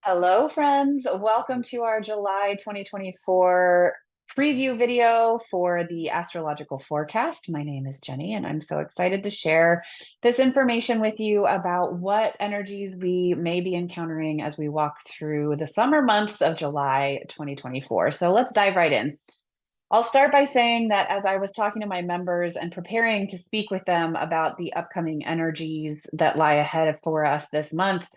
Hello, friends. Welcome to our July 2024 preview video for the astrological forecast. My name is Jenny, and I'm so excited to share this information with you about what energies we may be encountering as we walk through the summer months of July 2024. So let's dive right in. I'll start by saying that as I was talking to my members and preparing to speak with them about the upcoming energies that lie ahead for us this month,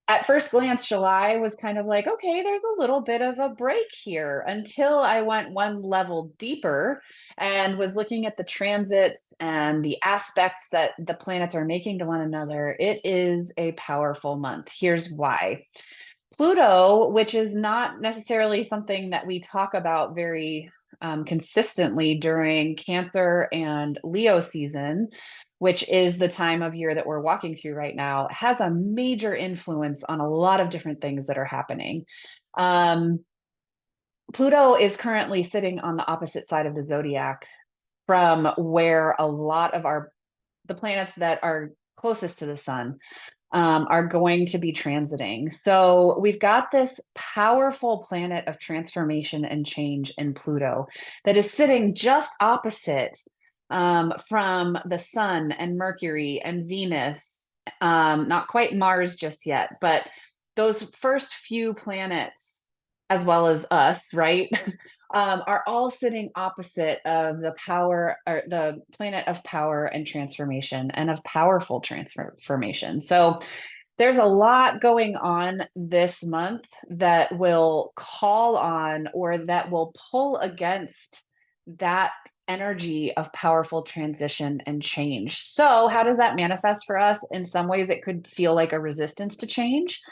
at first glance, July was kind of like, okay, there's a little bit of a break here until I went one level deeper and was looking at the transits and the aspects that the planets are making to one another. It is a powerful month. Here's why. Pluto, which is not necessarily something that we talk about very consistently during Cancer and Leo season, which is the time of year that we're walking through right now, has a major influence on a lot of different things that are happening. Um, Pluto is currently sitting on the opposite side of the zodiac from where a lot of the planets that are closest to the sun are going to be transiting. So we've got this powerful planet of transformation and change in Pluto that is sitting just opposite from the sun and Mercury and Venus, not quite Mars just yet, but those first few planets, as well as us, right? Are all sitting opposite of the power or the planet of power and transformation and of powerful transformation. So there's a lot going on this month that will call on or that will pull against that energy of powerful transition and change. So, how does that manifest for us? In some ways, it could feel like a resistance to change.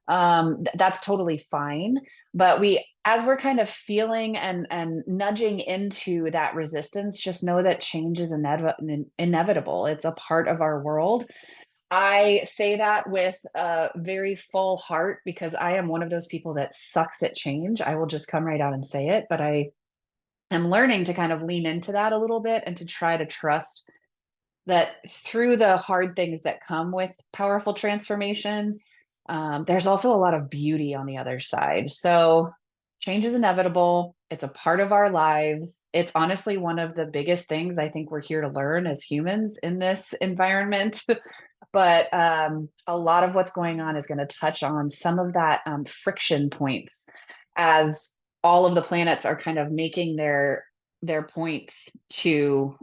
That's totally fine. But as we're kind of feeling and nudging into that resistance, just know that change is inevitable. It's a part of our world. I say that with a very full heart because I am one of those people that sucks at change. I will just come right out and say it, but I am learning to kind of lean into that a little bit and to try to trust that through the hard things that come with powerful transformation, there's also a lot of beauty on the other side. So change is inevitable. It's a part of our lives. It's honestly one of the biggest things I think we're here to learn as humans in this environment. But a lot of what's going on is going to touch on some of that friction points as all of the planets are kind of making their points to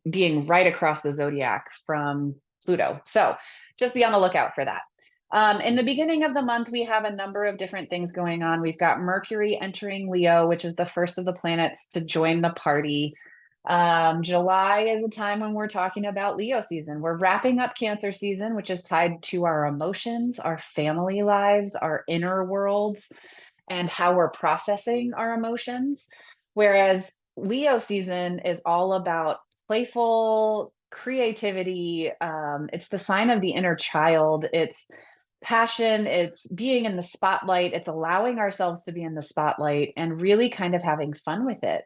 being right across the zodiac from Pluto. So just be on the lookout for that. In the beginning of the month, we have a number of different things going on. We've got Mercury entering Leo, which is the first of the planets to join the party. July is a time when we're talking about Leo season. We're wrapping up Cancer season, which is tied to our emotions, our family lives, our inner worlds, and how we're processing our emotions. Whereas Leo season is all about playful creativity. It's the sign of the inner child. It's passion. It's being in the spotlight. It's allowing ourselves to be in the spotlight and really kind of having fun with it.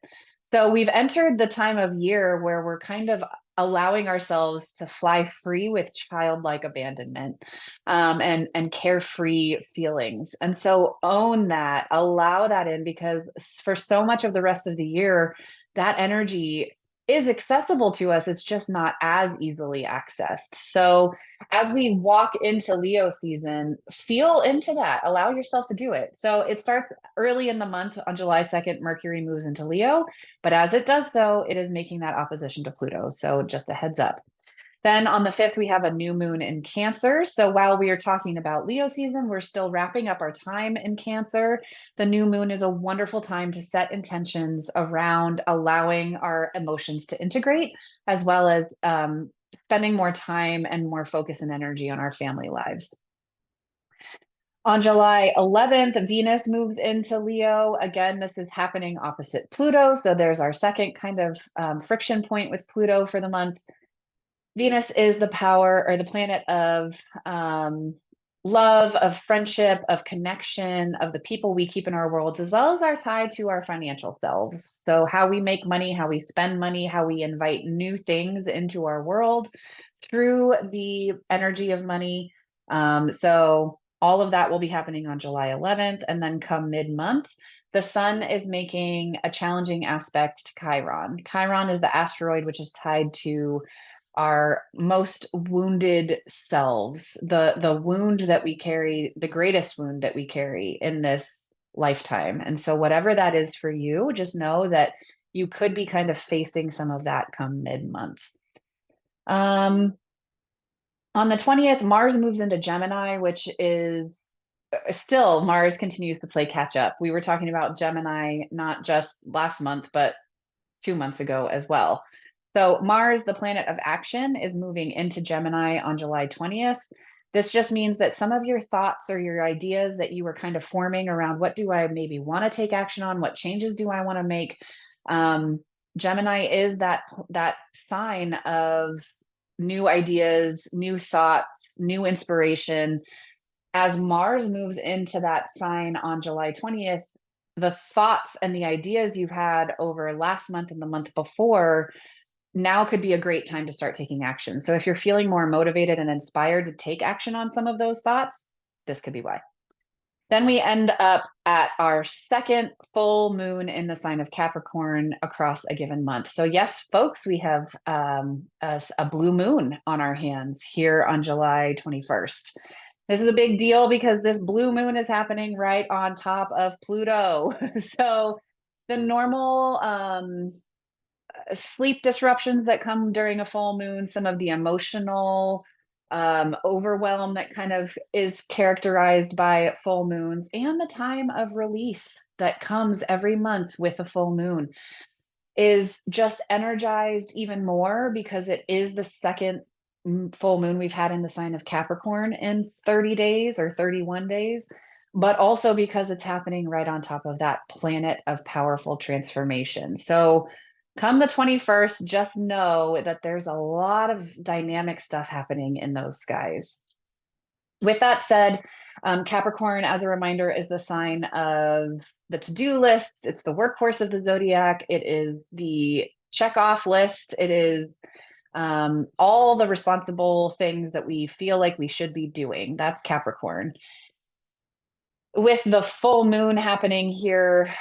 So we've entered the time of year where we're kind of allowing ourselves to fly free with childlike abandonment and carefree feelings. And so own that, allow that in, because for so much of the rest of the year, that energy is accessible to us. It's just not as easily accessed. So as we walk into Leo season, feel into that, allow yourself to do it. So it starts early in the month on July 2nd, Mercury moves into Leo, but as it does so, it is making that opposition to Pluto. So just a heads up. Then on the 5th, we have a new moon in Cancer. So while we are talking about Leo season, we're still wrapping up our time in Cancer. The new moon is a wonderful time to set intentions around allowing our emotions to integrate, as well as spending more time and more focus and energy on our family lives. On July 11th, Venus moves into Leo. Again, this is happening opposite Pluto. So there's our second kind of friction point with Pluto for the month. Venus is the power or the planet of love, of friendship, of connection, of the people we keep in our worlds, as well as our tie to our financial selves. So, how we make money, how we spend money, how we invite new things into our world through the energy of money. So, All of that will be happening on July 11th. And then come mid-month, the sun is making a challenging aspect to Chiron. Chiron is the asteroid which is tied to our most wounded selves, the wound that we carry, the greatest wound that we carry in this lifetime. And so whatever that is for you, just know that you could be kind of facing some of that come mid-month. On the 20th, Mars moves into Gemini, which is still Mars continues to play catch up. We were talking about Gemini not just last month, but 2 months ago as well. So Mars, the planet of action, is moving into Gemini on July 20th. This just means that some of your thoughts or your ideas that you were kind of forming around what do I maybe want to take action on, what changes do I want to make, Gemini is that sign of new ideas, new thoughts, new inspiration. As Mars moves into that sign on July 20th, the thoughts and the ideas you've had over last month and the month before now could be a great time to start taking action. So if you're feeling more motivated and inspired to take action on some of those thoughts, this could be why. Then we end up at our second full moon in the sign of Capricorn across a given month. So yes, folks, we have a blue moon on our hands here on July 21st. This is a big deal because this blue moon is happening right on top of Pluto. So the normal sleep disruptions that come during a full moon, some of the emotional overwhelm that kind of is characterized by full moons, and the time of release that comes every month with a full moon is just energized even more because it is the second full moon we've had in the sign of Capricorn in 30 days or 31 days, but also because it's happening right on top of that planet of powerful transformation. So come the 21st, just know that there's a lot of dynamic stuff happening in those skies. With that said, Capricorn, as a reminder, is the sign of the to-do lists. It's the workhorse of the zodiac. It is the check-off list. It is all the responsible things that we feel like we should be doing. That's Capricorn. With the full moon happening here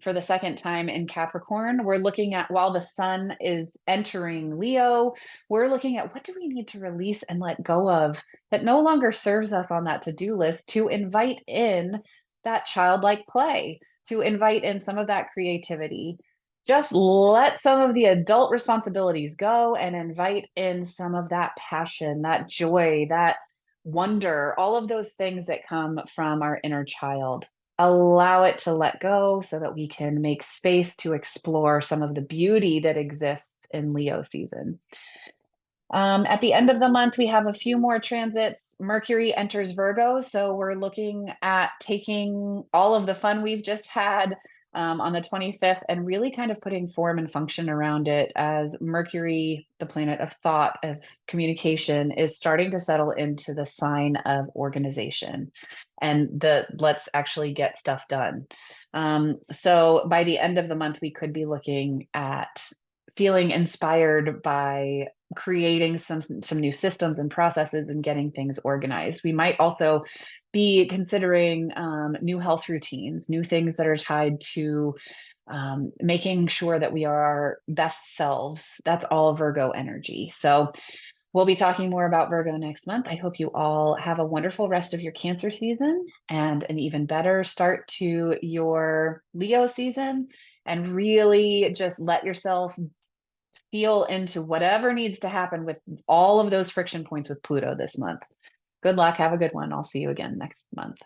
for the second time in Capricorn, we're looking at, while the sun is entering Leo, we're looking at what do we need to release and let go of that no longer serves us on that to-do list to invite in that childlike play, to invite in some of that creativity. Just let some of the adult responsibilities go and invite in some of that passion, that joy, that wonder, all of those things that come from our inner child. Allow it to let go so that we can make space to explore some of the beauty that exists in Leo season. At the end of the month, we have a few more transits. Mercury enters Virgo, so we're looking at taking all of the fun we've just had on the 25th and really kind of putting form and function around it as Mercury, the planet of thought, of communication, is starting to settle into the sign of organization and the let's actually get stuff done. So by the end of the month, we could be looking at feeling inspired by creating some new systems and processes and getting things organized. We might also be considering new health routines, new things that are tied to making sure that we are our best selves. That's all Virgo energy. So we'll be talking more about Virgo next month. I hope you all have a wonderful rest of your Cancer season and an even better start to your Leo season, and really just let yourself feel into whatever needs to happen with all of those friction points with Pluto this month. Good luck. Have a good one. I'll see you again next month.